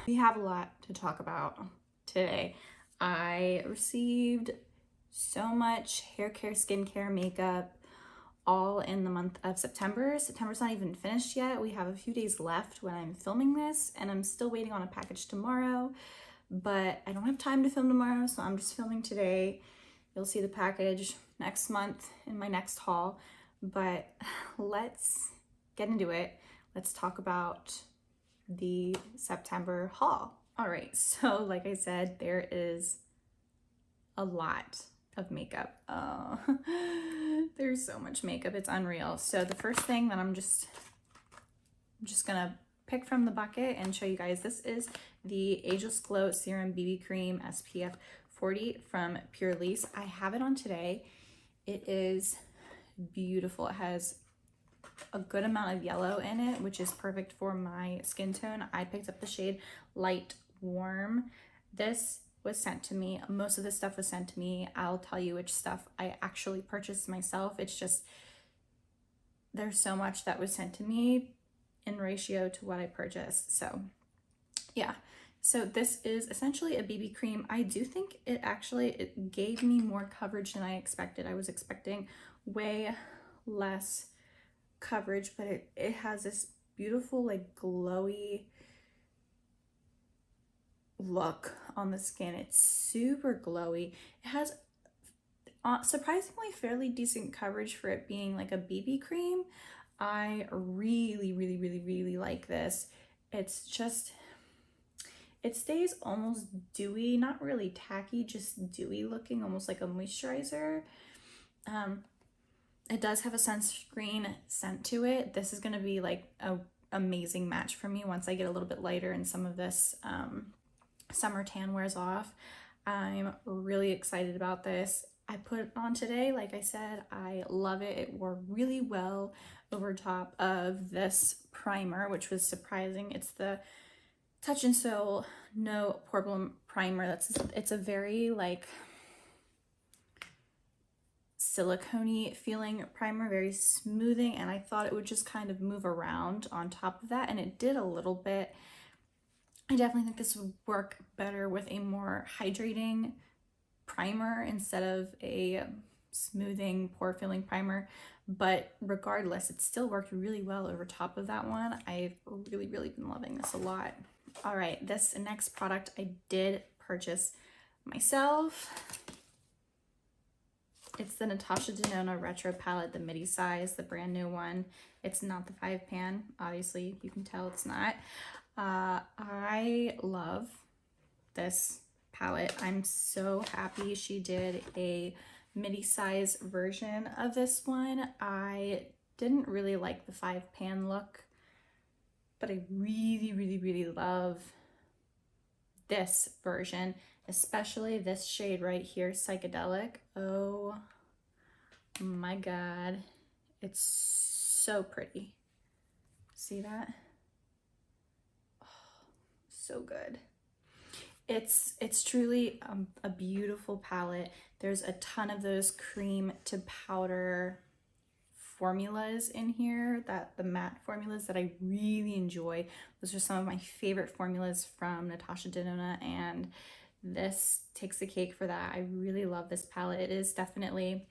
We have a lot to talk about today. I received so much hair care, skincare, makeup, all in the month of September. September's not even finished yet. We have a few days left when I'm filming this, and I'm still waiting on a package tomorrow, but I don't have time to film tomorrow, so I'm just filming today. You'll see the package next month in my next haul, but let's get into it. Let's talk about the September haul. All right, so like I said, there is a lot of makeup. There's so much makeup, it's unreal. So the first thing that I'm just gonna pick from the bucket and show you guys, this is the Ageless Glow Serum BB Cream SPF 40 from Pure Lease. I have it on today. It is beautiful. It has a good amount of yellow in it, which is perfect for my skin tone. I picked up the shade Light Warm. This was sent to me. Most of this stuff was sent to me. I'll tell you which stuff I actually purchased myself. It's just, there's so much that was sent to me in ratio to what I purchased. So yeah, so this is essentially a BB cream. I do think it gave me more coverage than I expected. I was expecting way less coverage, but it has this beautiful like glowy look on the skin. It's super glowy. It has surprisingly fairly decent coverage for it being like a BB cream. I really like this. It's just, it stays almost dewy, not really tacky, just dewy looking, almost like a moisturizer. It does have a sunscreen scent to it. This is going to be like a amazing match for me once I get a little bit lighter and some of this summer tan wears off. I'm really excited about this. I put it on today. Like I said, I love it. It wore really well over top of this primer, which was surprising. It's the Touch and Soul No Problem Primer. It's a very like silicone-y feeling primer, very smoothing, and I thought it would just kind of move around on top of that, and it did a little bit. I definitely think this would work better with a more hydrating primer instead of a smoothing, pore filling primer, but regardless, it still worked really well over top of that one. I've really been loving this a lot. All right, this next product I did purchase myself. It's the Natasha Denona Retro Palette, the midi size, the brand new one. It's not the 5-pan, obviously, you can tell it's not. I love this palette. I'm so happy she did a midi size version of this one. I didn't really like the 5-pan look, but I really love this version, especially this shade right here, Psychedelic. Oh my god, it's so pretty. See that? Oh, so good. It's truly a beautiful palette. There's a ton of those cream to powder formulas in here, that the matte formulas that I really enjoy. Those are some of my favorite formulas from Natasha Denona, and this takes the cake for that. I really love this palette. It is definitely,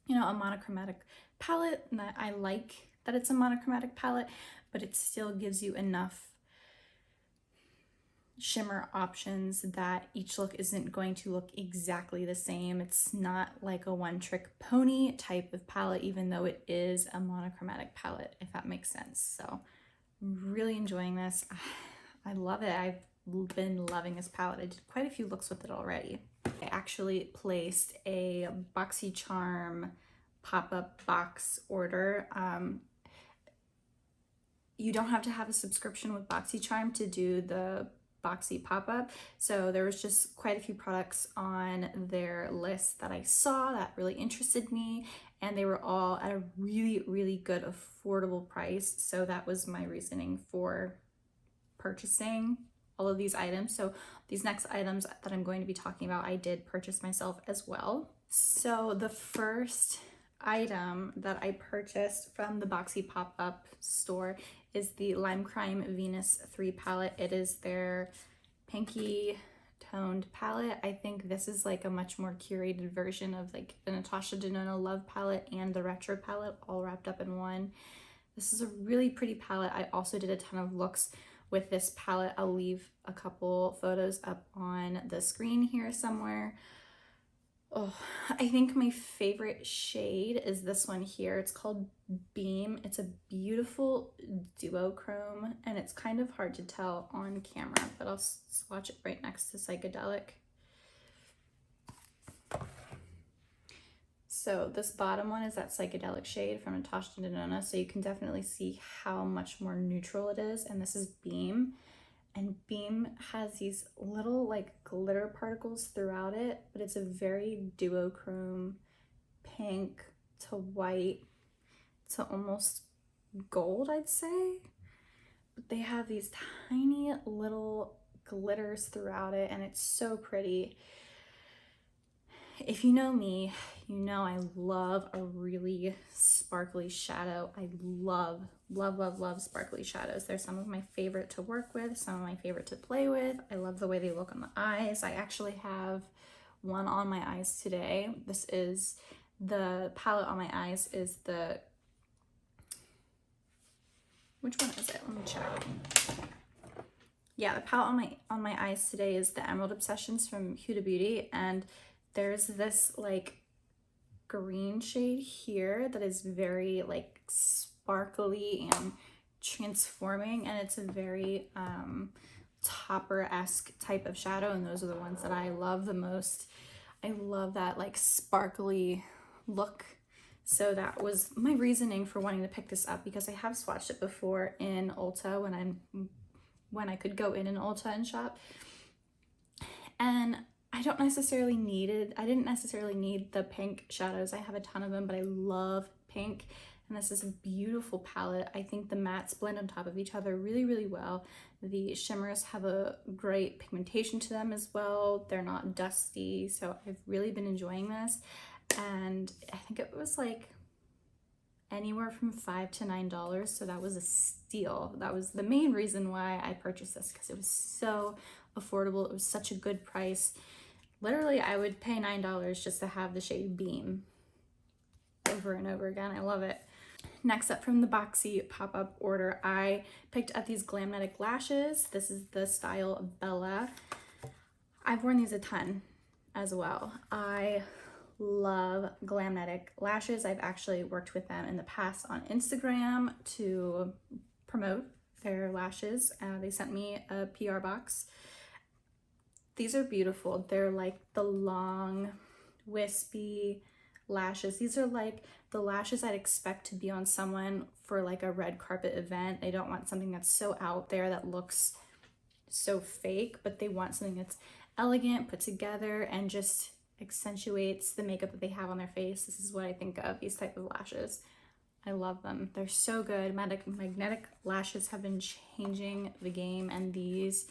you know, a monochromatic palette, and I like that it's a monochromatic palette, but it still gives you enough shimmer options that each look isn't going to look exactly the same. It's not like a one-trick pony type of palette, even though it is a monochromatic palette, if that makes sense. So I'm really enjoying this. I love it. I've been loving this palette. I did quite a few looks with it already. I actually placed a BoxyCharm pop-up box order. You don't have to have a subscription with BoxyCharm to do the Boxy pop-up, so there was just quite a few products on their list that I saw that really interested me, and they were all at a really good affordable price. So that was my reasoning for purchasing all of these items. So these next items that I'm going to be talking about, I did purchase myself as well. So the first item that I purchased from the Boxy pop-up store is the Lime Crime Venus 3 palette. It is their pinky toned palette. I think this is like a much more curated version of like the Natasha Denona Love palette and the Retro palette all wrapped up in one. This is a really pretty palette. I also did a ton of looks with this palette. I'll leave a couple photos up on the screen here somewhere. Oh, I think my favorite shade is this one here. It's called Beam. It's a beautiful duochrome, and it's kind of hard to tell on camera, but I'll swatch it right next to Psychedelic. So this bottom one is that Psychedelic shade from Natasha Denona, so you can definitely see how much more neutral it is, and this is Beam. And Beam has these little like glitter particles throughout it, but it's a very duochrome pink to white to almost gold, I'd say. But they have these tiny little glitters throughout it, and it's so pretty. If you know me, you know I love a really sparkly shadow. I love sparkly shadows. They're some of my favorite to work with, some of my favorite to play with. I love the way they look on the eyes. I actually have one on my eyes today. This is the palette on my eyes is the, which one is it? Let me check. Yeah, the palette on my eyes today is the Emerald Obsessions from Huda Beauty, and there's this like green shade here that is very like sparkly and transforming, and it's a very topper-esque type of shadow, and those are the ones that I love the most. I love that like sparkly look. So that was my reasoning for wanting to pick this up, because I have swatched it before in Ulta when I could go in an Ulta and shop, and I didn't necessarily need the pink shadows. I have a ton of them, but I love pink, and this is a beautiful palette. I think the mattes blend on top of each other really well. The shimmers have a great pigmentation to them as well. They're not dusty, so I've really been enjoying this, and I think it was like anywhere from $5 to $9, so that was a steal. That was the main reason why I purchased this, because it was so affordable. It was such a good price. Literally, I would pay $9 just to have the shade Beam over and over again. I love it. Next up from the Boxy pop-up order, I picked up these Glamnetic lashes. This is the style Bella. I've worn these a ton as well. I love Glamnetic lashes. I've actually worked with them in the past on Instagram to promote their lashes. They sent me a PR box. These are beautiful. They're like the long, wispy lashes. These are like the lashes I'd expect to be on someone for like a red carpet event. They don't want something that's so out there that looks so fake, but they want something that's elegant, put together, and just accentuates the makeup that they have on their face. This is what I think of these type of lashes. I love them. They're so good. Magnetic lashes have been changing the game, and these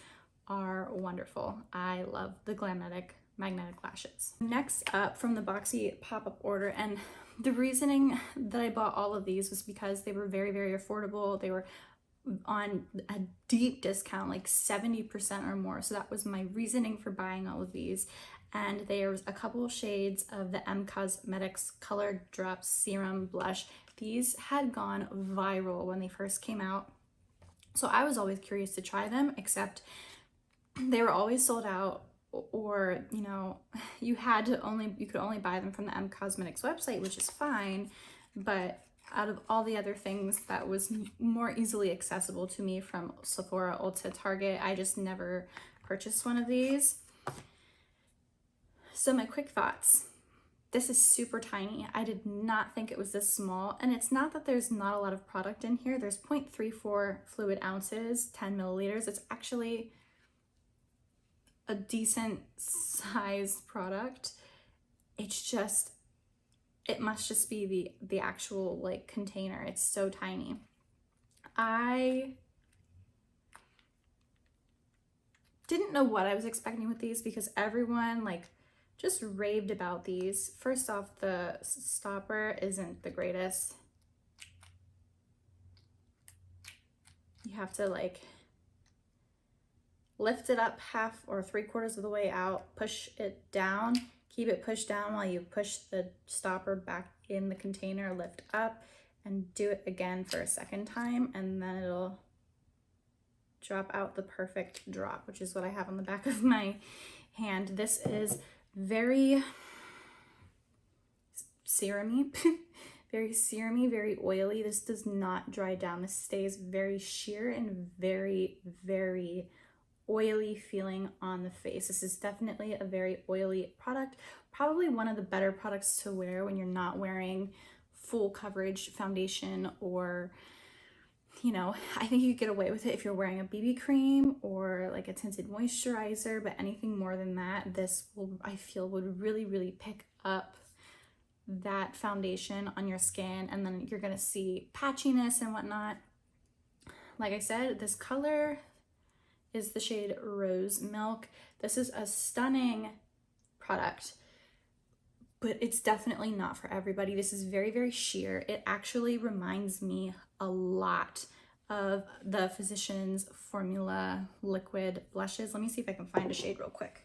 are wonderful. I love the Glamnetic magnetic lashes. Next up from the Boxy pop-up order, and the reasoning that I bought all of these was because they were very affordable. They were on a deep discount, like 70% or more. So that was my reasoning for buying all of these. And there's a couple of shades of the M Cosmetics Color Drop Serum Blush. These had gone viral when they first came out, so I was always curious to try them, except they were always sold out, or you know, you could only buy them from the M Cosmetics website, which is fine, but out of all the other things that was more easily accessible to me from Sephora, Ulta, Target, I just never purchased one of these. So my quick thoughts. This is super tiny. I did not think it was this small, and it's not that there's not a lot of product in here. There's 0.34 fluid ounces, 10 milliliters. It's actually a decent sized product. It's just, it must just be the actual like container. It's so tiny. I didn't know what I was expecting with these, because everyone like just raved about these. First off, the stopper isn't the greatest. You have to like lift it up half or 3/4 of the way out, push it down, keep it pushed down while you push the stopper back in the container, lift up, and do it again for a second time, and then it'll drop out the perfect drop, which is what I have on the back of my hand. This is very serumy, very serumy, very oily. This does not dry down. This stays very sheer and very, very oily feeling on the face. This is definitely a very oily product. Probably one of the better products to wear when you're not wearing full coverage foundation, or you know, I think you could get away with it if you're wearing a BB cream or like a tinted moisturizer, but anything more than that, this will, I feel, would really, really pick up that foundation on your skin, and then you're gonna see patchiness and whatnot. Like I said, this color is the shade Rose Milk. This is a stunning product, but it's definitely not for everybody. This is very, very sheer. It actually reminds me a lot of the Physicians Formula liquid blushes. Let me see if I can find a shade real quick.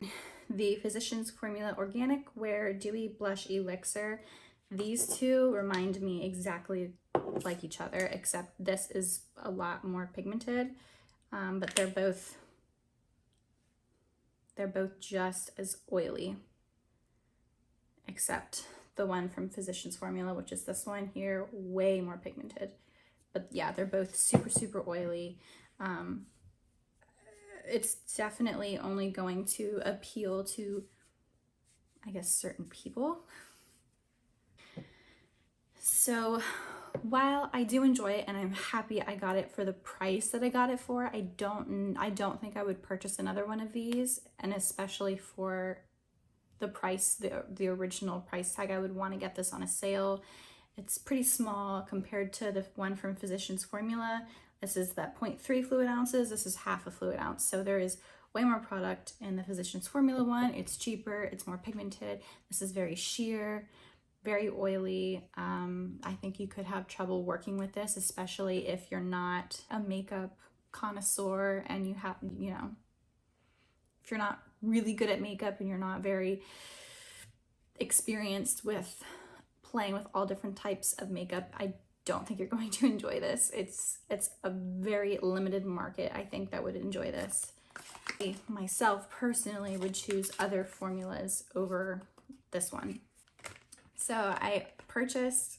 The Physicians Formula Organic Wear Dewy Blush Elixir. These two remind me exactly like each other, except this is a lot more pigmented, but they're both just as oily, except the one from Physicians Formula, which is this one here, way more pigmented. But yeah, they're both super, super oily. It's definitely only going to appeal to, I guess, certain people. So while I do enjoy it and I'm happy I got it for the price that I got it for, I don't think I would purchase another one of these, and especially for the price, the original price tag. I would want to get this on a sale. It's pretty small compared to the one from Physicians Formula. This is that 0.3 fluid ounces. This is half a fluid ounce. So there is way more product in the Physicians Formula one. It's cheaper, it's more pigmented. This is very sheer, very oily. I think you could have trouble working with this, especially if you're not a makeup connoisseur and you have, you know, if you're not really good at makeup and you're not very experienced with playing with all different types of makeup, I don't think you're going to enjoy this. It's a very limited market, I think, that would enjoy this. I myself personally would choose other formulas over this one. So I purchased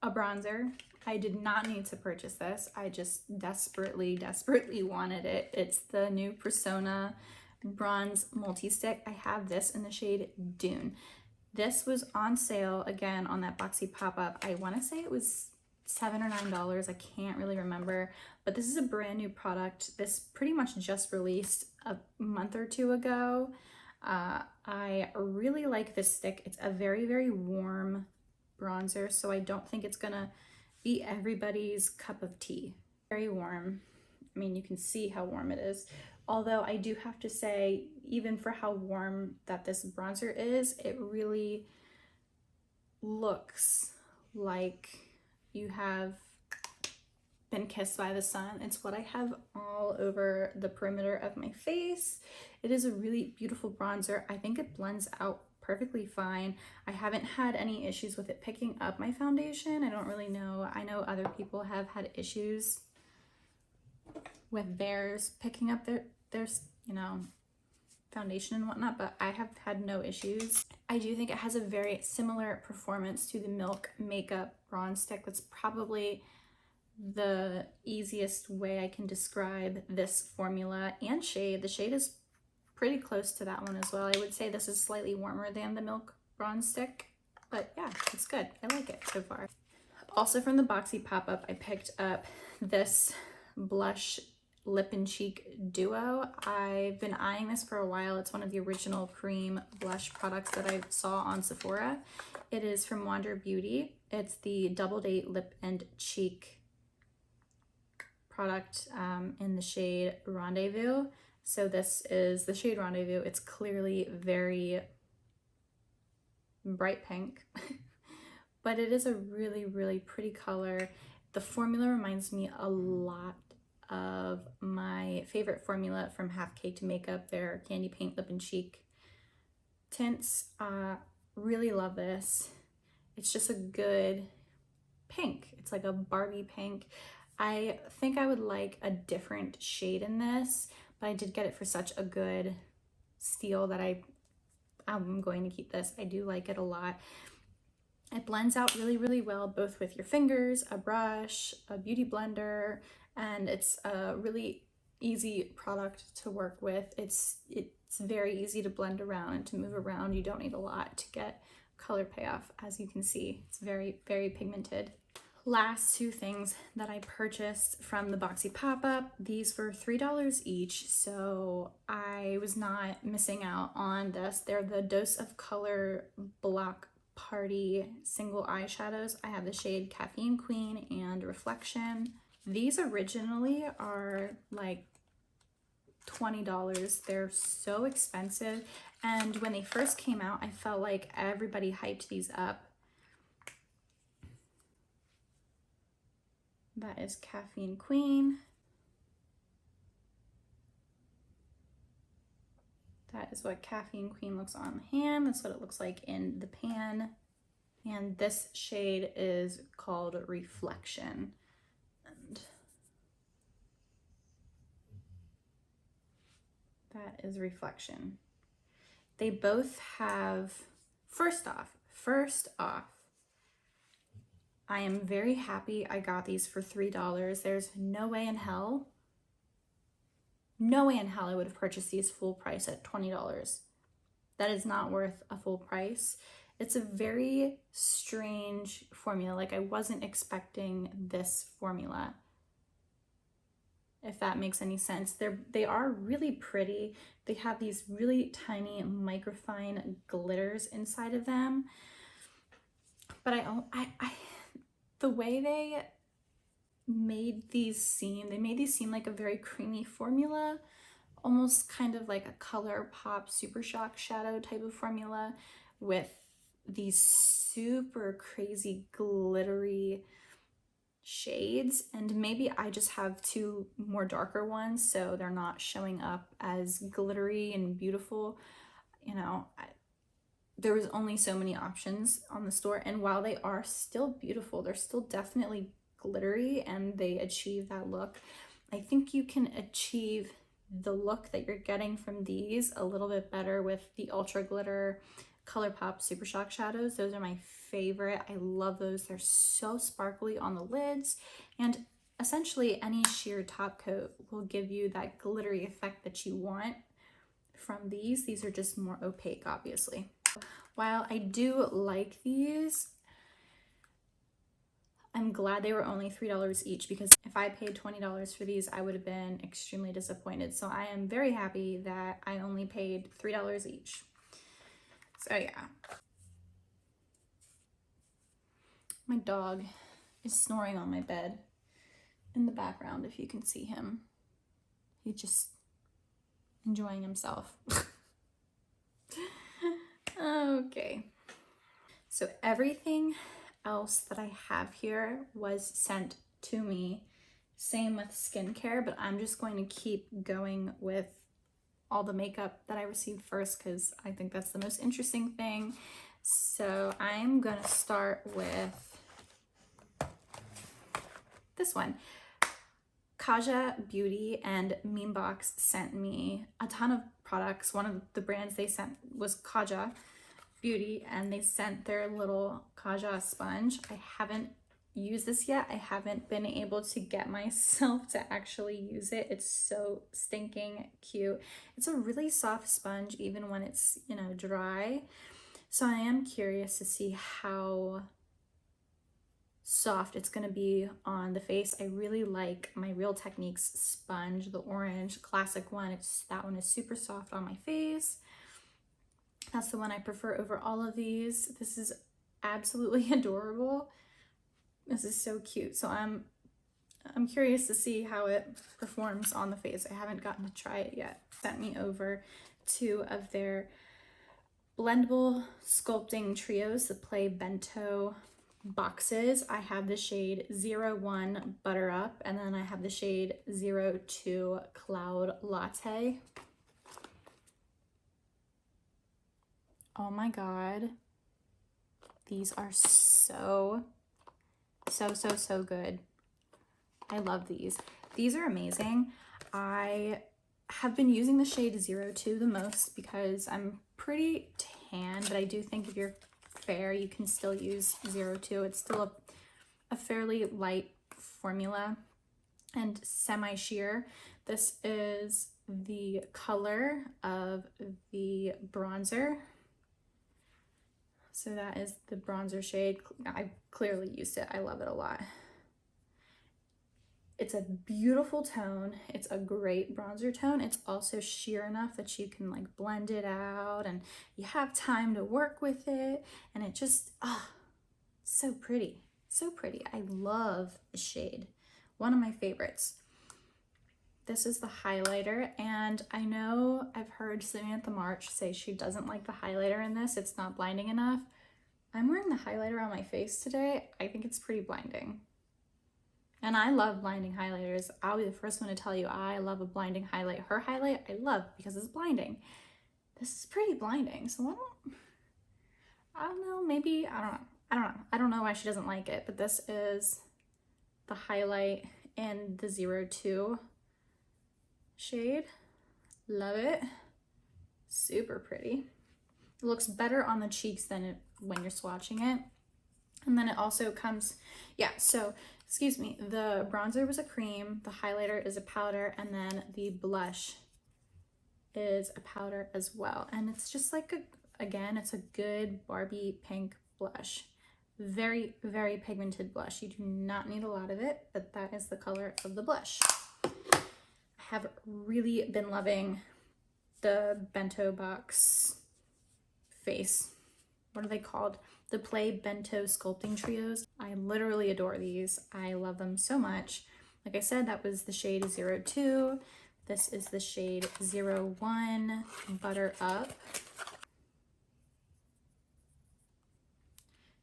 a bronzer. I did not need to purchase this. I just desperately wanted it. It's the new Persona Bronze Multi-Stick. I have this in the shade Dune. This was on sale again on that boxy pop-up. I want to say it was $7 or $9. I can't really remember, but this is a brand new product. This pretty much just released a month or two ago. I really like this stick. It's a very, very warm bronzer, so I don't think it's gonna be everybody's cup of tea. Very warm. I mean, you can see how warm it is. Although I do have to say, even for how warm that this bronzer is, it really looks like you have been kissed by the sun. It's what I have all over the perimeter of my face. It is a really beautiful bronzer. I think it blends out perfectly fine. I haven't had any issues with it picking up my foundation. I don't really know. I know other people have had issues with theirs picking up their you know, foundation and whatnot, but I have had no issues. I do think it has a very similar performance to the Milk Makeup Bronze Stick. That's probably the easiest way I can describe this formula and shade. The shade is pretty close to that one as well. I would say this is slightly warmer than the Milk Bronze Stick, but yeah, it's good. I like it so far. Also from the boxy pop-up, I picked up this blush lip and cheek duo. I've been eyeing this for a while. It's one of the original cream blush products that I saw on Sephora. It is from Wander Beauty. It's the Double Date Lip and Cheek product in the shade Rendezvous. So this is the shade Rendezvous. It's clearly very bright pink, but it is a really, really pretty color. The formula reminds me a lot of my favorite formula from Half Caked Makeup, their Candy Paint Lip and Cheek tints. Really love this. It's just a good pink. It's like a Barbie pink. I think I would like a different shade in this, but I did get it for such a good steal that I'm going to keep this. I do like it a lot. It blends out really, really well, both with your fingers, a brush, a beauty blender, and it's a really easy product to work with. It's very easy to blend around and to move around. You don't need a lot to get color payoff. As you can see, it's very, very pigmented. Last two things that I purchased from the Boxy pop-up. These were $3 each, so I was not missing out on this. They're the Dose of Color Block Party single eyeshadows. I have the shade Caffeine Queen and Reflection. These originally are like $20. They're so expensive, and when they first came out, I felt like everybody hyped these up. That is Caffeine Queen. That is what Caffeine Queen looks on the hand. That's what it looks like in the pan. And this shade is called Reflection. And that is Reflection. They both have, first off, I am very happy I got these for $3. There's no way in hell I would have purchased these full price at $20. That is not worth a full price. It's a very strange formula. Like, I wasn't expecting this formula, if that makes any sense. They are really pretty. They have these really tiny microfine glitters inside of them. But the way they made these seem like a very creamy formula, almost kind of like a ColourPop Super Shock shadow type of formula with these super crazy glittery shades. And maybe I just have two more darker ones, so they're not showing up as glittery and beautiful. You know, there was only so many options on the store, and while they are still beautiful, they're still definitely glittery, and they achieve that look. I think you can achieve the look that you're getting from these a little bit better with the Ultra Glitter ColourPop Super Shock shadows. Those are my favorite. I love those. They're so sparkly on the lids, and essentially any sheer top coat will give you that glittery effect that you want from these. These are just more opaque, obviously. While I do like these, I'm glad they were only $3 each, because if I paid $20 for these, I would have been extremely disappointed. So I am very happy that I only paid $3 each. So yeah. My dog is snoring on my bed in the background, if you can see him. He's just enjoying himself. Okay. So everything else that I have here was sent to me. Same with skincare, but I'm just going to keep going with all the makeup that I received first, because I think that's the most interesting thing. So I'm gonna start with this one. Kaja Beauty and Memebox sent me a ton of products. One of the brands they sent was Kaja Beauty, and they sent their little Kaja sponge. I haven't used this yet. I haven't been able to get myself to actually use it. It's so stinking cute. It's a really soft sponge even when it's, you know, dry. So I am curious to see how soft it's gonna be on the face. I really like my Real Techniques sponge, the orange classic one. That one is super soft on my face. That's the one I prefer over all of these. This is absolutely adorable. This is so cute. So I'm curious to see how it performs on the face. I haven't gotten to try it yet. Sent me over two of their blendable sculpting trios, the Play Bento boxes. I have the shade 01 Butter Up, and then I have the shade 02 Cloud Latte. Oh my God. These are so good. I love these. These are amazing. I have been using the shade 02 the most because I'm pretty tan, but I do think if you're fair, you can still use 02. It's still a fairly light formula and semi-sheer. This is the color of the bronzer. So that is the bronzer shade. I clearly used it. I love it a lot. It's a beautiful tone. It's a great bronzer tone. It's also sheer enough that you can like blend it out and you have time to work with it. And it just, so pretty. So pretty. I love the shade. One of my favorites. This is the highlighter, and I know I've heard Samantha March say she doesn't like the highlighter in this. It's not blinding enough. I'm wearing the highlighter on my face today. I think it's pretty blinding. And I love blinding highlighters. I'll be the first one to tell you I love a blinding highlight. Her highlight I love because it's blinding. This is pretty blinding, so I don't know, maybe, I don't know why she doesn't like it, but this is the highlight in the 02 shade. Love it. Super pretty. It looks better on the cheeks than when you're swatching it. And then it also comes, so excuse me, the bronzer was a cream, the highlighter is a powder, and then the blush is a powder as well. And it's just like again, it's a good Barbie pink blush. Very, very pigmented blush. You do not need a lot of it, but that is the color of the blush. I have really been loving the bento box face. What are they called? The Play Bento Sculpting Trios. I literally adore these. I love them so much. Like I said, that was the shade 02. This is the shade 01 Butter Up.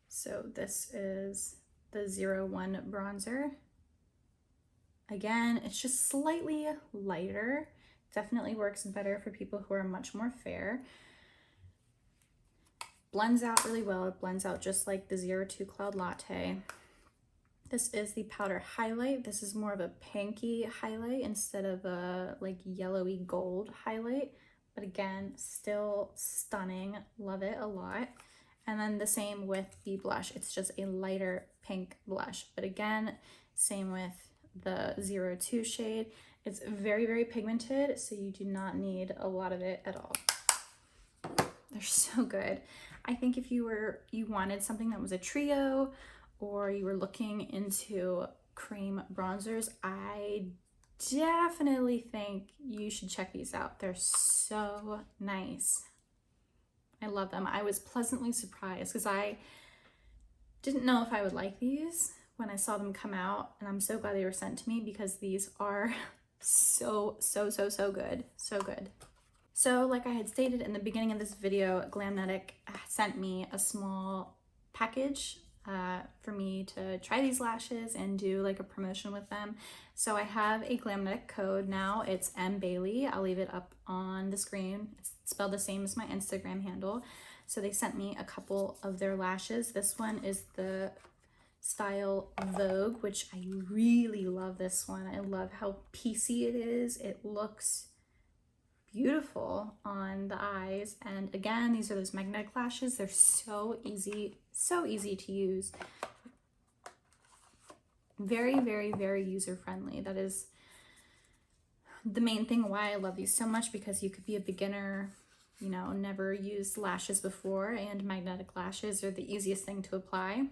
So this is the 01 bronzer. Again, it's just slightly lighter. Definitely works better for people who are much more fair. Blends out really well. It blends out just like the 02 Cloud Latte. This is the powder highlight. This is more of a pinky highlight instead of a like yellowy gold highlight. But again, still stunning. Love it a lot. And then the same with the blush. It's just a lighter pink blush. But again, same with the 02 shade. It's very, very pigmented, so you do not need a lot of it at all. They're so good. I think if you wanted something that was a trio, or you were looking into cream bronzers, I definitely think you should check these out. They're so nice. I love them. I was pleasantly surprised because I didn't know if I would like these when I saw them come out, and I'm so glad they were sent to me because these are so good. So good. So like I had stated in the beginning of this video, Glamnetic sent me a small package for me to try these lashes and do like a promotion with them. So I have a Glamnetic code now. It's emmbailie. I'll leave it up on the screen. It's spelled the same as my Instagram handle. So they sent me a couple of their lashes. This one is the style Vogue, which I really love this one. I love how piecey it is. It looks beautiful on the eyes. And again, these are those magnetic lashes. They're so easy to use. Very, very, very user-friendly. That is the main thing why I love these so much, because you could be a beginner, you know, never used lashes before, and magnetic lashes are the easiest thing to apply.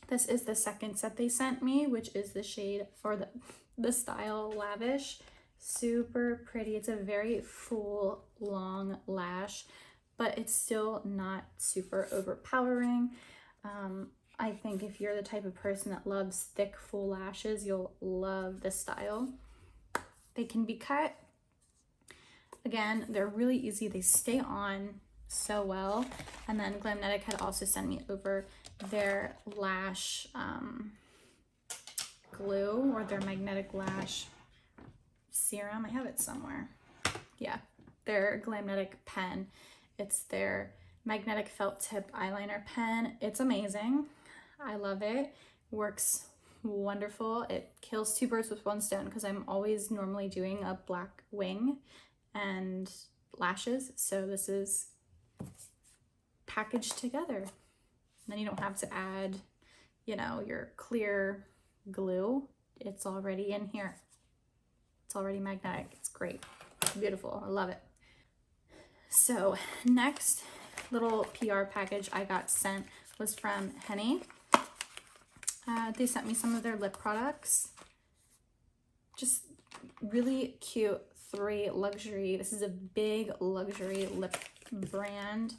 This is the second set they sent me, which is the shade for the style Lavish. Super pretty. It's a very full, long lash, but it's still not super overpowering. I think if you're the type of person that loves thick, full lashes, you'll love this style. They can be cut. Again, they're really easy. They stay on. so well. And then Glamnetic had also sent me over their lash glue, or their magnetic lash serum. I have it somewhere. Yeah, their Glamnetic pen. It's their magnetic felt tip eyeliner pen. It's amazing. I love it. Works wonderful. It kills two birds with one stone, because I'm always normally doing a black wing and lashes. So this is packaged together. And then you don't have to add, you know, your clear glue. It's already in here. It's already magnetic. It's great. It's beautiful. I love it. So next little PR package I got sent was from Henny. They sent me some of their lip products. Just really cute, 3 luxury. This is a big luxury lip brand.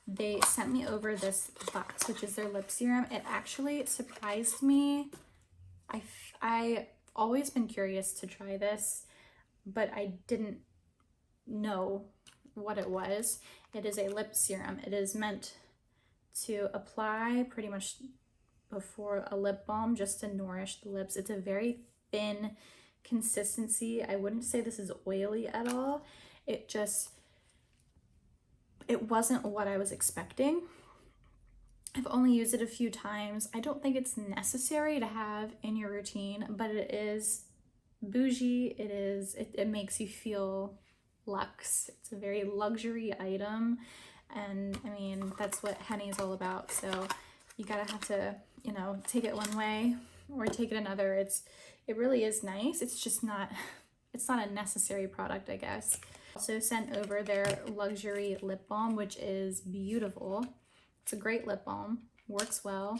They sent me over this box, which is their lip serum. It actually surprised me. I always been curious to try this, but I didn't know what it was. It is a lip serum. It is meant to apply pretty much before a lip balm, just to nourish the lips. It's a very thin consistency. I wouldn't say this is oily at all. It wasn't what I was expecting. I've only used it a few times. I don't think it's necessary to have in your routine, but it is bougie. It makes you feel luxe. It's a very luxury item, and I mean, that's what Henny is all about. So you gotta have to, you know, take it one way or take it another. It really is nice. It's just not, it's not a necessary product, I guess. Also sent over their luxury lip balm, which is beautiful. It's a great lip balm, works well.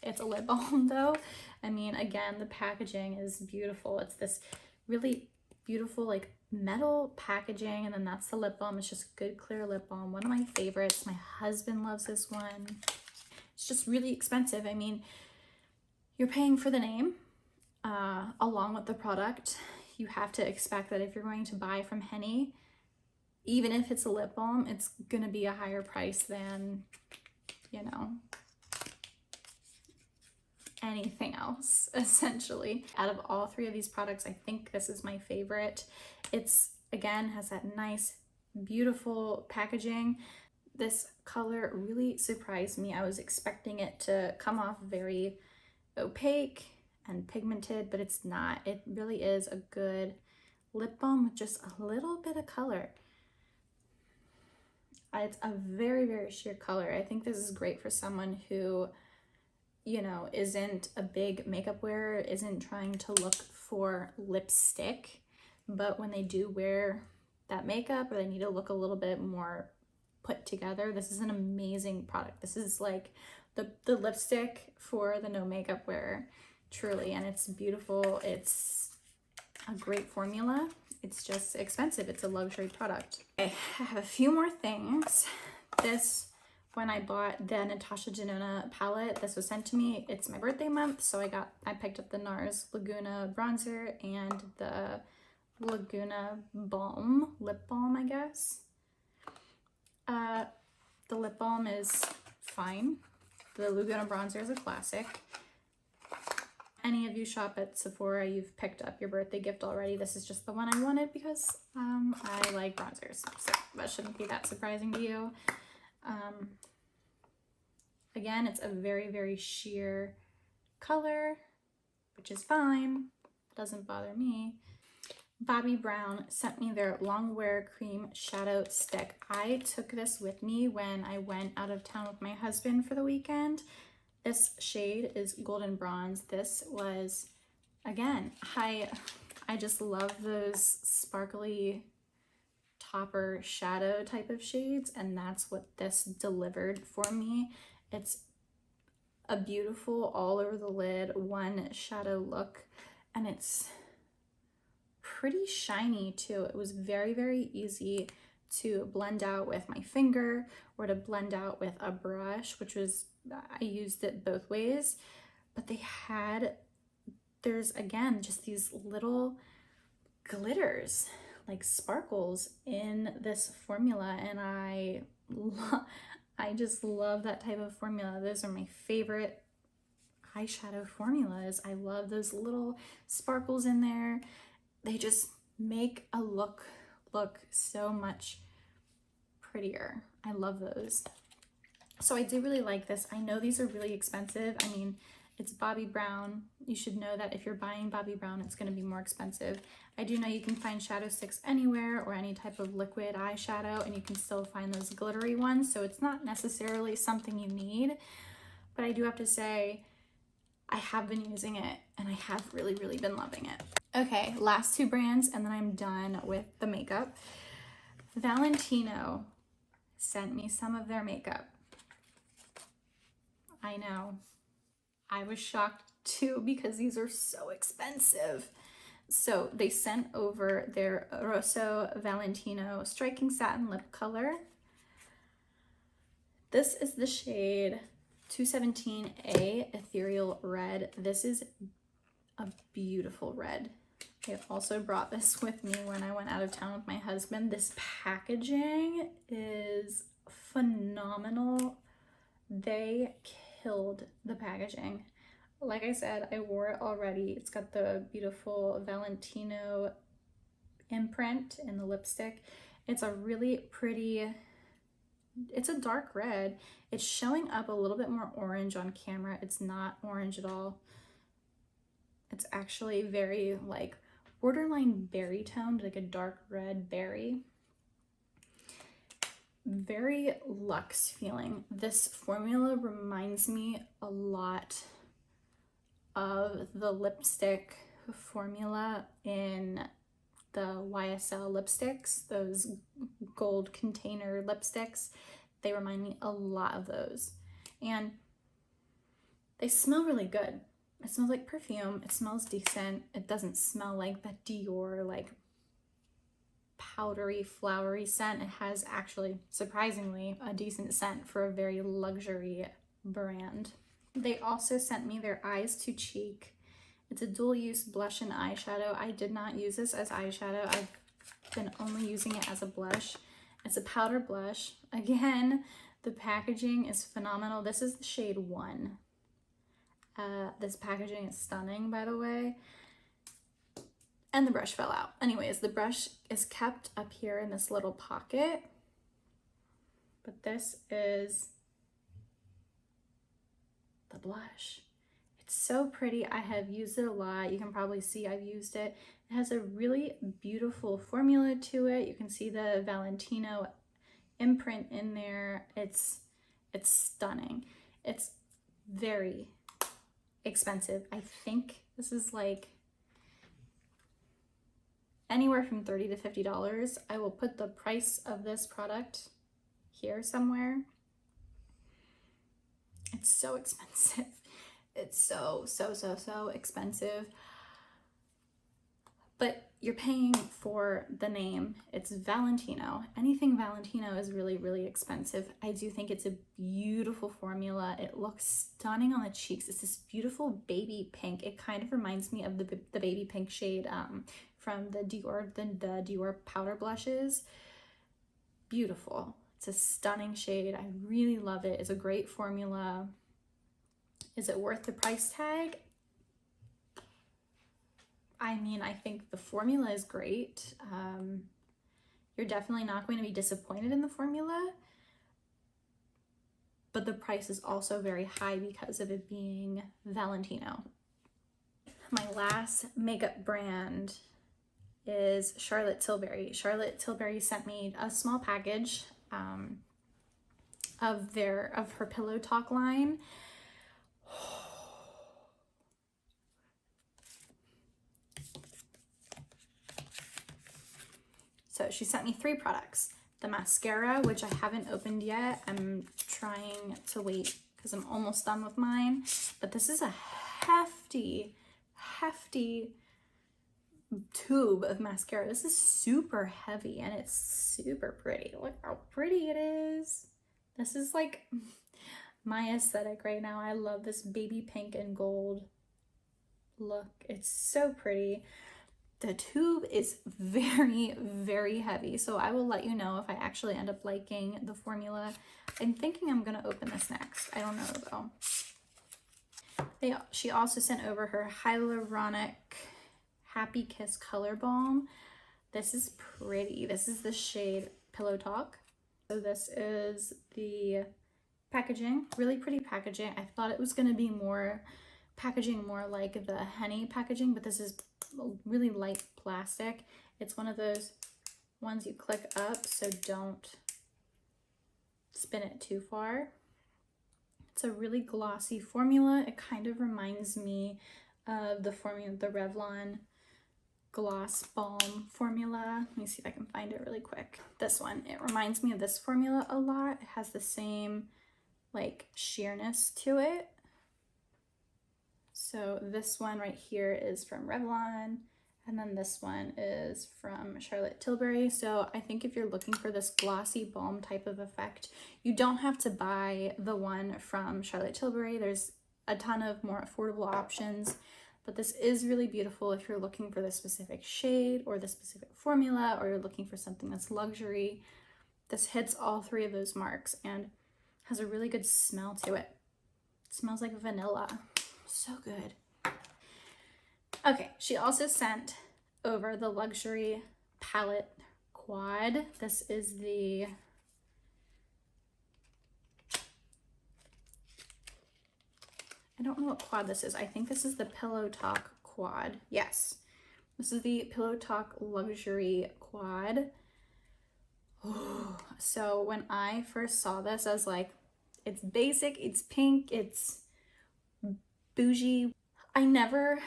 It's a lip balm though. I mean, again, the packaging is beautiful. It's this really beautiful like metal packaging, and then that's the lip balm. It's just good clear lip balm. One of my favorites. My husband loves this one. It's just really expensive. I mean, you're paying for the name along with the product. You have to expect that if you're going to buy from Henny, even if it's a lip balm, it's gonna be a higher price than, you know, anything else, essentially. Out of all 3 of these products, I think this is my favorite. It's, again, has that nice, beautiful packaging. This color really surprised me. I was expecting it to come off very opaque and pigmented, but it's not. It really is a good lip balm with just a little bit of color. It's a very, very sheer color. I think this is great for someone who, you know, isn't a big makeup wearer, isn't trying to look for lipstick, but when they do wear that makeup or they need to look a little bit more put together, this is an amazing product. This is like the lipstick for the no makeup wearer, truly, and it's beautiful. It's a great formula. It's just expensive. It's a luxury product. Okay, I have a few more things. This, when I bought the Natasha Denona palette, this was sent to me. It's my birthday month, so I picked up the NARS Laguna bronzer and the Laguna balm, lip balm, I guess. The lip balm is fine. The Laguna bronzer is a classic. Any of you shop at Sephora, you've picked up your birthday gift already. This is just the one I wanted because I like bronzers, so that shouldn't be that surprising to you. Again, it's a very, very sheer color, which is fine. Doesn't bother me. Bobbi Brown sent me their Longwear Cream Shadow Stick. I took this with me when I went out of town with my husband for the weekend. This shade is Golden Bronze. This was, again, I just love those sparkly topper shadow type of shades, and that's what this delivered for me. It's a beautiful all over the lid one shadow look, and it's pretty shiny too. It was very, very easy to blend out with my finger or to blend out with a brush, which was, I used it both ways. But there's again just these little glitters like sparkles in this formula, and I just love that type of formula. Those are my favorite eyeshadow formulas. I love those little sparkles in there. They just make a look so much prettier. I love those. So I do really like this. I know these are really expensive. I mean, it's Bobbi Brown. You should know that if you're buying Bobbi Brown, it's going to be more expensive. I do know you can find shadow sticks anywhere, or any type of liquid eyeshadow, and you can still find those glittery ones. So it's not necessarily something you need, but I do have to say I have been using it, and I have really been loving it. Okay, last two brands, and then I'm done with the makeup. Valentino sent me some of their makeup. I know. I was shocked too, because these are so expensive. So they sent over their Rosso Valentino Striking Satin Lip Color. This is the shade 217A Ethereal Red. This is a beautiful red. I also brought this with me when I went out of town with my husband. This packaging is phenomenal. They killed the packaging. Like I said, I wore it already. It's got the beautiful Valentino imprint in the lipstick. It's a really pretty, it's a dark red. It's showing up a little bit more orange on camera. It's not orange at all. It's actually very like borderline berry toned, like a dark red berry. Very luxe feeling. This formula reminds me a lot of the lipstick formula in the YSL lipsticks, those gold container lipsticks. They remind me a lot of those, and they smell really good. It smells like perfume. It smells decent. It doesn't smell like that Dior like powdery flowery scent. It has actually surprisingly a decent scent for a very luxury brand. They also sent me their Eyes to Cheek. It's a dual use blush and eyeshadow. I did not use this as eyeshadow. I've been only using it as a blush. It's a powder blush. Again, the packaging is phenomenal. This is the shade 1. This packaging is stunning, by the way. And the brush fell out. Anyways, the brush is kept up here in this little pocket. But this is the blush. It's so pretty. I have used it a lot. You can probably see I've used it. It has a really beautiful formula to it. You can see the Valentino imprint in there. It's stunning. It's very expensive. I think this is like anywhere from $30 to $50. I will put the price of this product here somewhere. It's so expensive. It's so expensive. But you're paying for the name. It's Valentino. Anything Valentino is really expensive. I do think it's a beautiful formula. It looks stunning on the cheeks. It's this beautiful baby pink. It kind of reminds me of the baby pink shade from the Dior powder blushes. Beautiful. It's a stunning shade. I really love it. It's a great formula. Is it worth the price tag? I mean, I think the formula is great. You're definitely not going to be disappointed in the formula, but the price is also very high because of it being Valentino. My last makeup brand is Charlotte Tilbury. Charlotte Tilbury sent me a small package of her Pillow Talk line. So she sent me 3 products. The mascara, which I haven't opened yet. I'm trying to wait because I'm almost done with mine. But this is a hefty tube of mascara. This is super heavy and it's super pretty. Look how pretty it is. This is like my aesthetic right now. I love this baby pink and gold look. It's so pretty. The tube is very, very heavy, so I will let you know if I actually end up liking the formula. I'm thinking I'm gonna open this next. I don't know though. She also sent over her Hyaluronic Happy Kiss Color Balm. This is pretty. This is the shade Pillow Talk. So this is the packaging, really pretty packaging. I thought it was gonna be more packaging, more like the Henny packaging, but this is really light plastic. It's one of those ones you click up, so don't spin it too far. It's a really glossy formula. It kind of reminds me of the formula, the Revlon Gloss Balm formula. Let me see if I can find it really quick. This one, it reminds me of this formula a lot. It has the same like sheerness to it. So this one right here is from Revlon, and then this one is from Charlotte Tilbury. So I think if you're looking for this glossy balm type of effect, you don't have to buy the one from Charlotte Tilbury. There's a ton of more affordable options, but this is really beautiful if you're looking for the specific shade or the specific formula, or you're looking for something that's luxury. This hits all three of those marks and has a really good smell to it. It smells like vanilla. So good. Okay, she also sent over the luxury palette quad. This is the I don't know what quad this is. I think this is the Pillow Talk quad. Yes, this is the Pillow Talk luxury quad. Oh, so when I first saw this, I was like, it's basic, it's pink, it's bougie. I never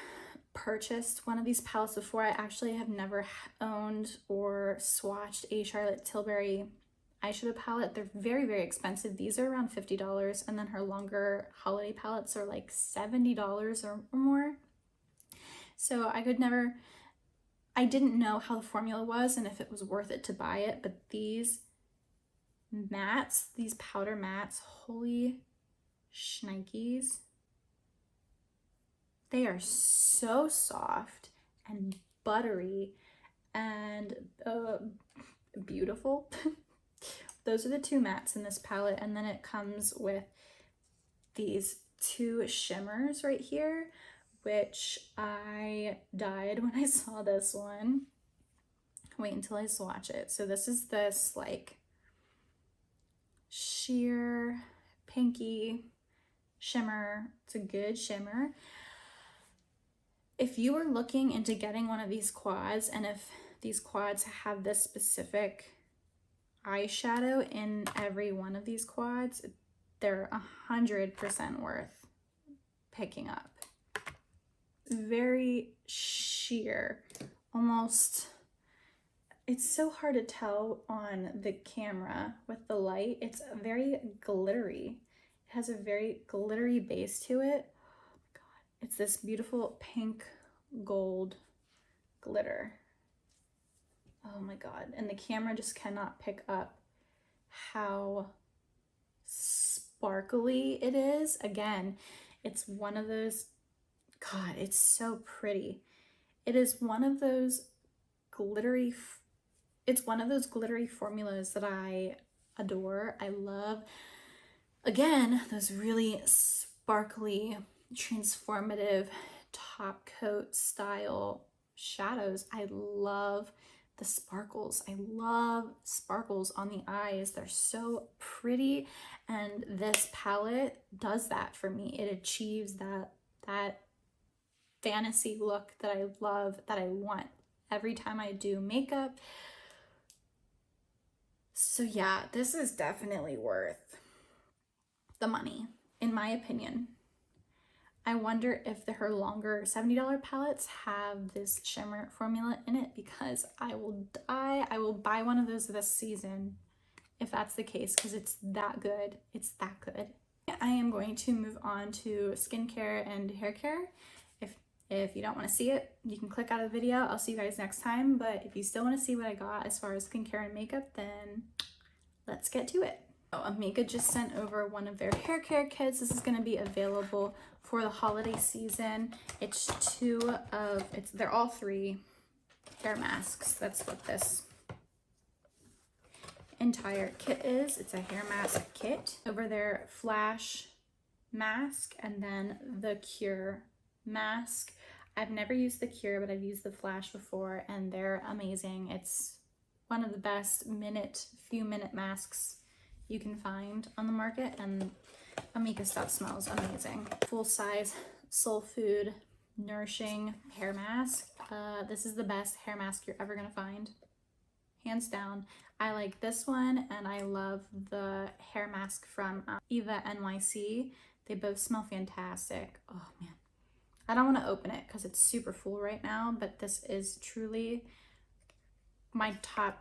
purchased one of these palettes before. I actually have never owned or swatched a Charlotte Tilbury eyeshadow palette. They're very, very expensive. These are around $50, and then her longer holiday palettes are like $70 or more. So I didn't know how the formula was and if it was worth it to buy it, but these mattes, these powder mattes, holy shnikes. They are so soft and buttery and beautiful. Those are the two mattes in this palette, and then it comes with these two shimmers right here, which I died when I saw this one. Wait until I swatch it. So this is this like sheer pinky shimmer. It's a good shimmer. If you were looking into getting one of these quads, and if these quads have this specific eyeshadow in every one of these quads, they're 100% worth picking up. Very sheer, almost, it's so hard to tell on the camera with the light. It's very glittery. It has a very glittery base to it. It's this beautiful pink gold glitter. Oh my God. And the camera just cannot pick up how sparkly it is. Again, it's one of those, God, it's so pretty. It is one of those glittery, it's one of those glittery formulas that I adore. I love, again, those really sparkly, transformative top coat style shadows. I love the sparkles. I love sparkles on the eyes. They're so pretty, and this palette does that for me. It achieves that fantasy look that I love, that I want every time I do makeup. So yeah, this is definitely worth the money, in my opinion. I wonder if her longer $70 palettes have this shimmer formula in it, because I will buy one of those this season if that's the case, because it's that good. It's that good. I am going to move on to skincare and hair care. If you don't want to see it, you can click out of the video. I'll see you guys next time. But if you still want to see what I got as far as skincare and makeup, then let's get to it. Amika just sent over one of their hair care kits. This is going to be available for the holiday season. They're all three hair masks. That's what this entire kit is. It's a hair mask kit. Over there, Flash mask, and then the Cure mask. I've never used the Cure, but I've used the Flash before, and they're amazing. It's one of the best few minute masks you can find on the market, and Amika stuff smells amazing. Full size soul food nourishing hair mask. This is the best hair mask you're ever gonna find, hands down. I like this one, and I love the hair mask from Eva NYC. They both smell fantastic. Oh man, I don't want to open it because it's super full right now, but this is truly my top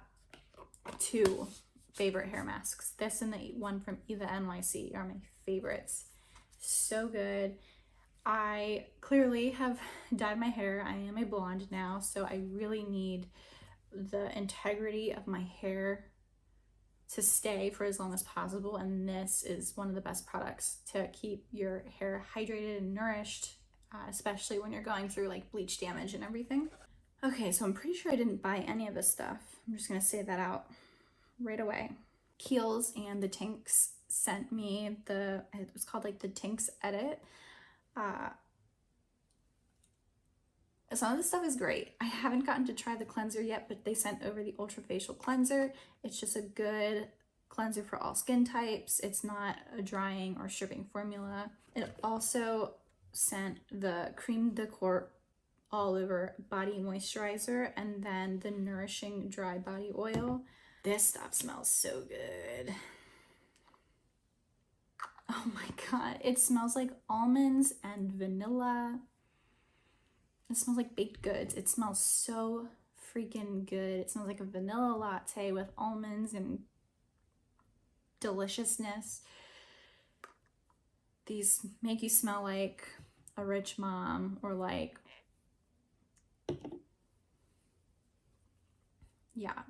2 favorite hair masks. This and the one from Eva NYC are my favorites. So good. I clearly have dyed my hair. I am a blonde now, so I really need the integrity of my hair to stay for as long as possible, and this is one of the best products to keep your hair hydrated and nourished, especially when you're going through like bleach damage and everything. Okay, so I'm pretty sure I didn't buy any of this stuff. I'm just gonna say that out right away. Kiehl's and the Tinks sent me it was called like the Tinks Edit. Some of this stuff is great. I haven't gotten to try the cleanser yet, but they sent over the Ultra Facial Cleanser. It's just a good cleanser for all skin types. It's not a drying or stripping formula. It also sent the Cream de Corps all over body moisturizer, and then the nourishing dry body oil. This stuff smells so good. Oh my god, it smells like almonds and vanilla. It smells like baked goods. It smells so freaking good. It smells like a vanilla latte with almonds and deliciousness. These make you smell like a rich mom, or like, yeah,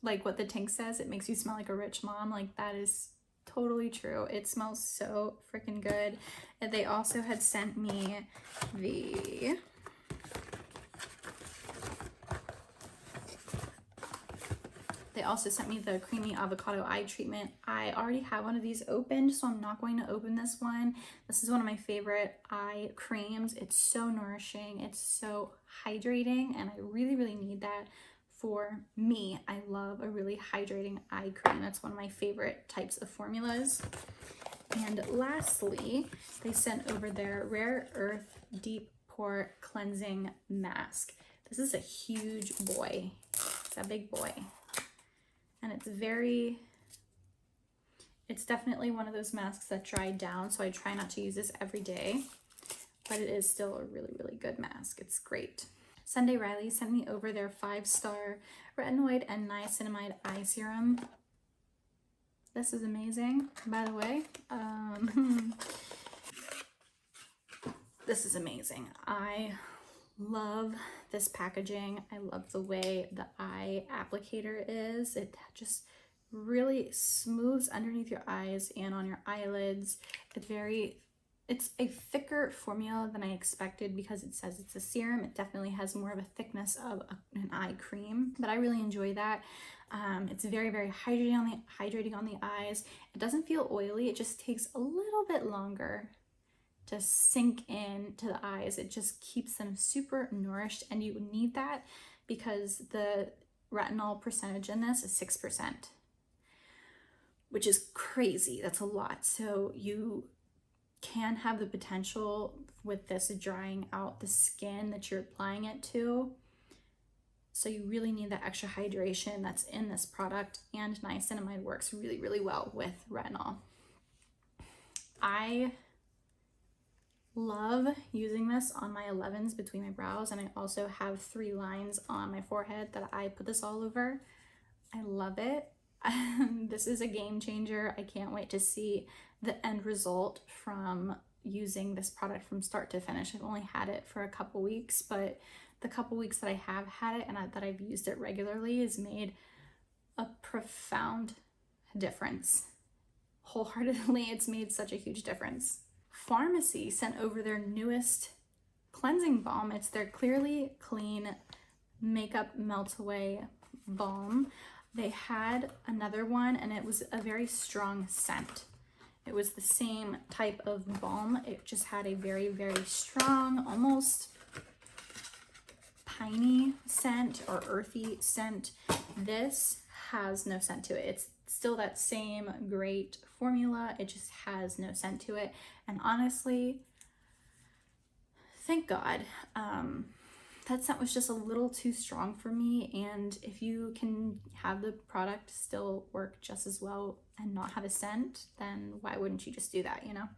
like what the Tink says, it makes you smell like a rich mom. Like, that is totally true. It smells so freaking good. And they also had sent me the creamy avocado eye treatment. I already have one of these opened, so I'm not going to open this one. This is one of my favorite eye creams. It's so nourishing, it's so hydrating, and I really, really need that for me. I love a really hydrating eye cream. That's one of my favorite types of formulas. And lastly, they sent over their Rare Earth Deep Pore Cleansing Mask. This is a huge boy. It's a big boy. And it's definitely one of those masks that dried down, so I try not to use this every day, but it is still a really, really good mask. It's great. Sunday Riley sent me over their 5-star retinoid and niacinamide eye serum. This is amazing, by the way. This is amazing. I love this packaging. I love the way the eye applicator is. It just really smooths underneath your eyes and on your eyelids. It's a thicker formula than I expected because it says it's a serum. It definitely has more of a thickness of an eye cream, but I really enjoy that. It's very, very hydrating on the eyes. It doesn't feel oily. It just takes a little bit longer to sink in to the eyes. It just keeps them super nourished, and you need that because the retinol percentage in this is 6%, which is crazy. That's a lot. So you can have the potential with this drying out the skin that you're applying it to. So you really need that extra hydration that's in this product, and niacinamide works really, really well with retinol. I love using this on my 11s between my brows, and I also have 3 lines on my forehead that I put this all over. I love it. This is a game changer. I can't wait to see the end result from using this product from start to finish. I've only had it for a couple weeks, but the couple weeks that I have had it and that I've used it regularly has made a profound difference. Wholeheartedly, it's made such a huge difference. Pharmacy sent over their newest cleansing balm. It's their Clearly Clean Makeup Melt Away Balm. They had another one and it was a very strong scent. It was the same type of balm. It just had a very, very strong, almost piney scent or earthy scent. This has no scent to it. It's still that same great formula. It just has no scent to it. And honestly, thank God. That scent was just a little too strong for me, and if you can have the product still work just as well and not have a scent, then why wouldn't you just do that, you know?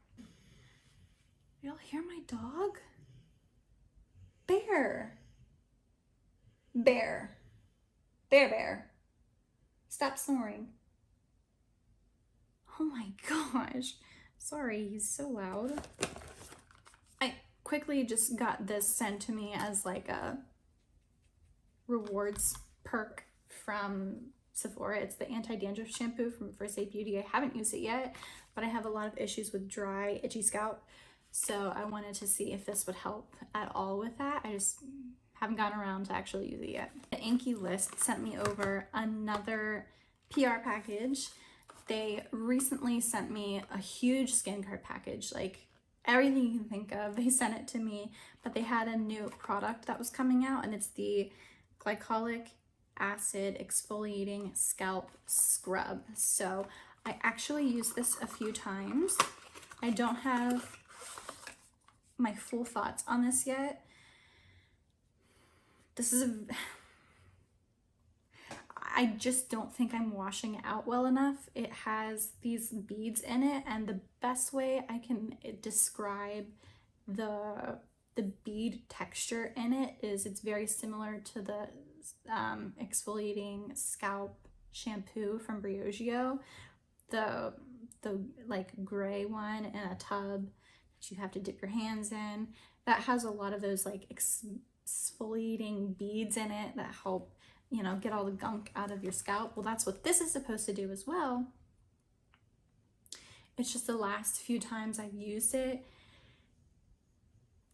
Y'all hear my dog? Bear. Bear. Bear, bear. Stop snoring. Oh my gosh. Sorry, he's so loud. I quickly just got this sent to me as like a rewards perk from Sephora. It's the anti-dandruff shampoo from First Aid Beauty. I haven't used it yet, but I have a lot of issues with dry, itchy scalp. So I wanted to see if this would help at all with that. I just haven't gotten around to actually use it yet. The Inky List sent me over another PR package. They recently sent me a huge skincare package, like everything you can think of. They sent it to me, but they had a new product that was coming out, and it's the glycolic acid exfoliating scalp scrub. So I actually used this a few times. I don't have my full thoughts on this yet. This is I just don't think I'm washing it out well enough. It has these beads in it, and the best way I can describe the bead texture in it is it's very similar to the exfoliating scalp shampoo from Briogeo, the like gray one in a tub that you have to dip your hands in. That has a lot of those like exfoliating beads in it that help, you know, get all the gunk out of your scalp. Well, that's what this is supposed to do as well. It's just the last few times I've used it,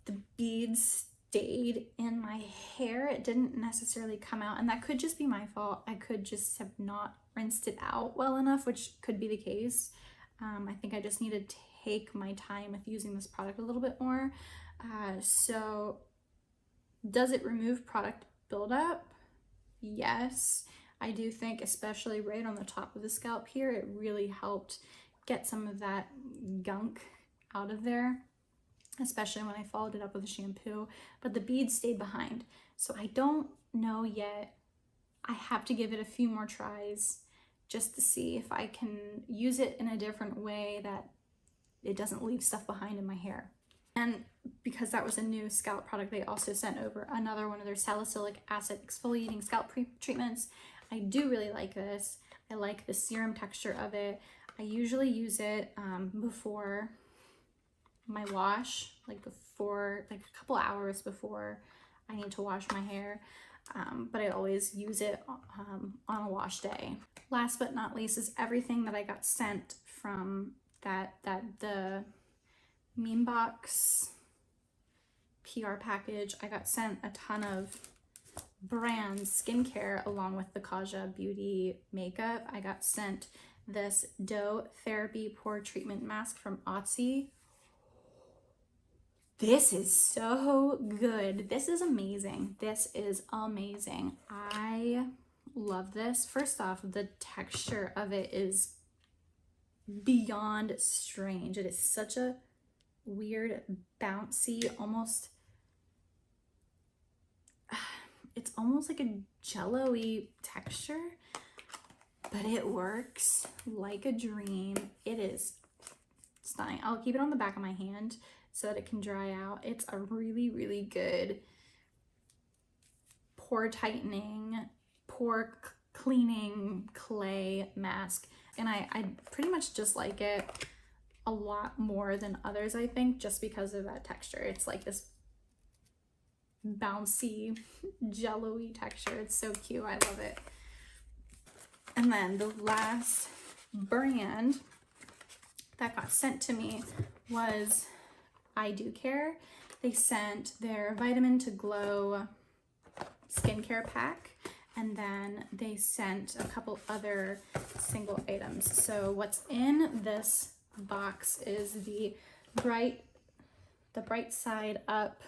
the beads stayed in my hair. It didn't necessarily come out, and that could just be my fault. I could just have not rinsed it out well enough, which could be the case. I think I just need to take my time with using this product a little bit more. So does it remove product buildup? Yes. I do think, especially right on the top of the scalp here, it really helped get some of that gunk out of there, especially when I followed it up with a shampoo, but the beads stayed behind. So I don't know yet. I have to give it a few more tries just to see if I can use it in a different way that it doesn't leave stuff behind in my hair. And because that was a new scalp product, they also sent over another one of their salicylic acid exfoliating scalp treatments. I do really like this. I like the serum texture of it. I usually use it before my wash, like a couple hours before I need to wash my hair. But I always use it on a wash day. Last but not least is everything that I got sent from the meme box PR package. I got sent a ton of brand skincare along with the Kaja Beauty makeup. I got sent this Doe Therapy Pore Treatment Mask from Ebates. This is so good. This is amazing. This is amazing. I love this. First off, the texture of it is beyond strange. It is such a weird, bouncy, almost, it's almost like a jello-y texture, but it works like a dream. It is stunning. I'll keep it on the back of my hand so that it can dry out. It's a really, really good pore tightening, pore cleaning clay mask. And I pretty much just like it a lot more than others, I think, just because of that texture. It's like this bouncy, jello-y texture. It's so cute. I love it. And then the last brand that got sent to me was I Do Care. They sent their Vitamin to Glow skincare pack, and then they sent a couple other single items. So what's in this box is the Bright Side Up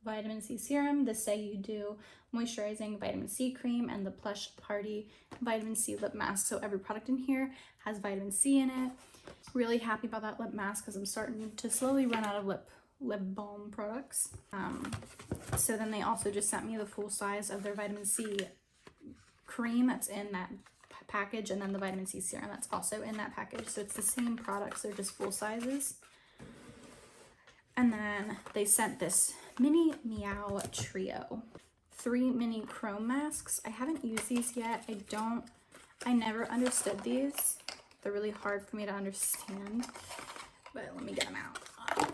vitamin C serum, the Say You Do moisturizing vitamin C cream, and the Plush Party vitamin C lip mask. So every product in here has vitamin C in it. Really happy about that lip mask because I'm starting to slowly run out of lip balm products. So then they also just sent me the full size of their vitamin C cream that's in that package, and then the vitamin C serum that's also in that package. So it's the same products, they're just full sizes. And then they sent this mini Meow Trio, 3 mini chrome masks. I haven't used these yet. I never understood these. They're really hard for me to understand, but let me get them out.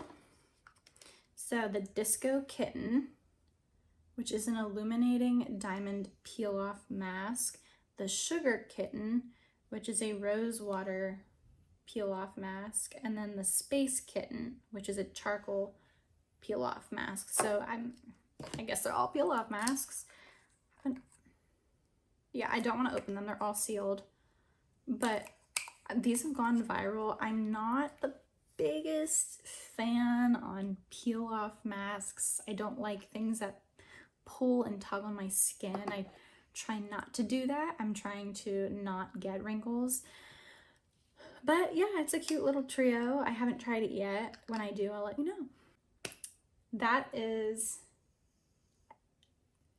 So the Disco Kitten, which is an illuminating diamond peel off mask. The Sugar Kitten, which is a rose water peel off mask. And then the Space Kitten, which is a charcoal peel off mask. So I guess they're all peel off masks. Yeah, I don't want to open them. They're all sealed, but these have gone viral. I'm not the biggest fan on peel off masks. I don't like things that pull and tug on my skin. I try not to do that. I'm trying to not get wrinkles. But yeah, it's a cute little trio. I haven't tried it yet. When I do, I'll let you know. That is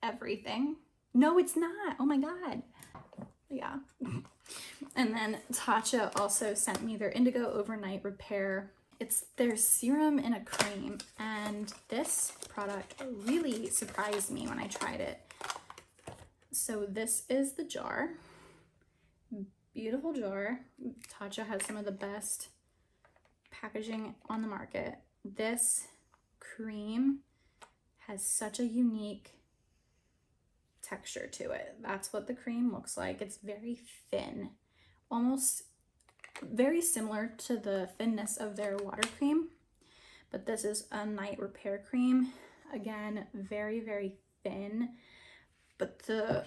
everything. No, it's not. Oh my God. Yeah. And then Tatcha also sent me their Indigo Overnight Repair. It's their serum in a cream, and this product really surprised me when I tried it. So this is the jar. Beautiful jar. Tatcha has some of the best packaging on the market. This cream has such a unique texture to it. That's what the cream looks like. It's very thin, almost very similar to the thinness of their water cream, but this is a night repair cream. Again, very, very thin, but the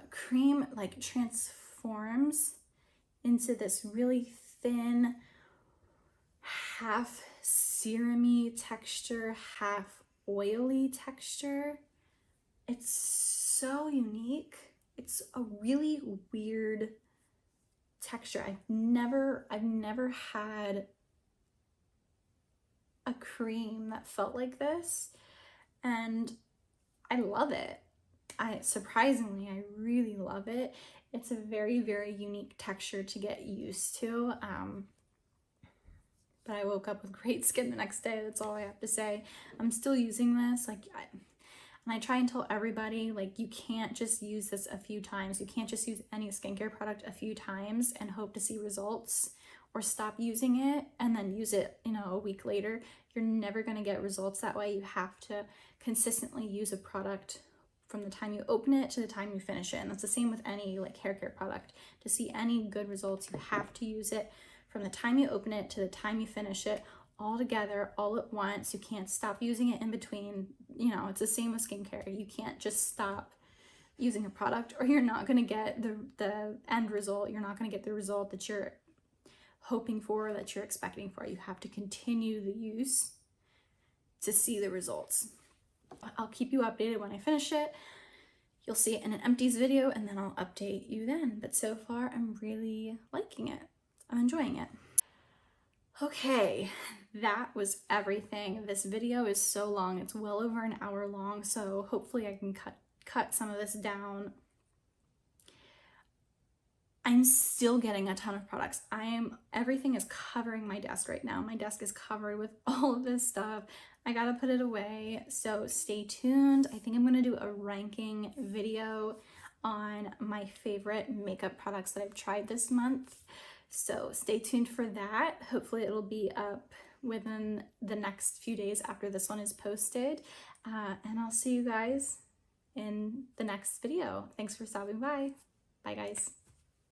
cream like transforms into this really thin, half serum-y texture, half oily texture. It's so unique. It's a really weird texture. I've never had a cream that felt like this, and I love it. Surprisingly, I really love it. It's a very, very unique texture to get used to. But I woke up with great skin the next day. That's all I have to say. I'm still using this. And I try and tell everybody, like, you can't just use this a few times. You can't just use any skincare product a few times and hope to see results, or stop using it and then use it, a week later. You're never going to get results that way. You have to consistently use a product from the time you open it to the time you finish it. And that's the same with any like hair care product. To see any good results, you have to use it from the time you open it to the time you finish it, all together, all at once. You can't stop using it in between. It's the same with skincare. You can't just stop using a product, or you're not going to get the end result. You're not going to get the result that you're hoping for, that you're expecting for. You have to continue the use to see the results. I'll keep you updated when I finish it. You'll see it in an empties video, and then I'll update you then. But so far, I'm really liking it. I'm enjoying it. Okay, that was everything. This video is so long. It's well over an hour long, so hopefully I can cut some of this down. I'm still getting a ton of products. Everything is covering my desk right now. My desk is covered with all of this stuff. I gotta put it away, so stay tuned. I think I'm gonna do a ranking video on my favorite makeup products that I've tried this month. So stay tuned for that. Hopefully it'll be up within the next few days after this one is posted. And I'll see you guys in the next video. Thanks for stopping by. Bye guys.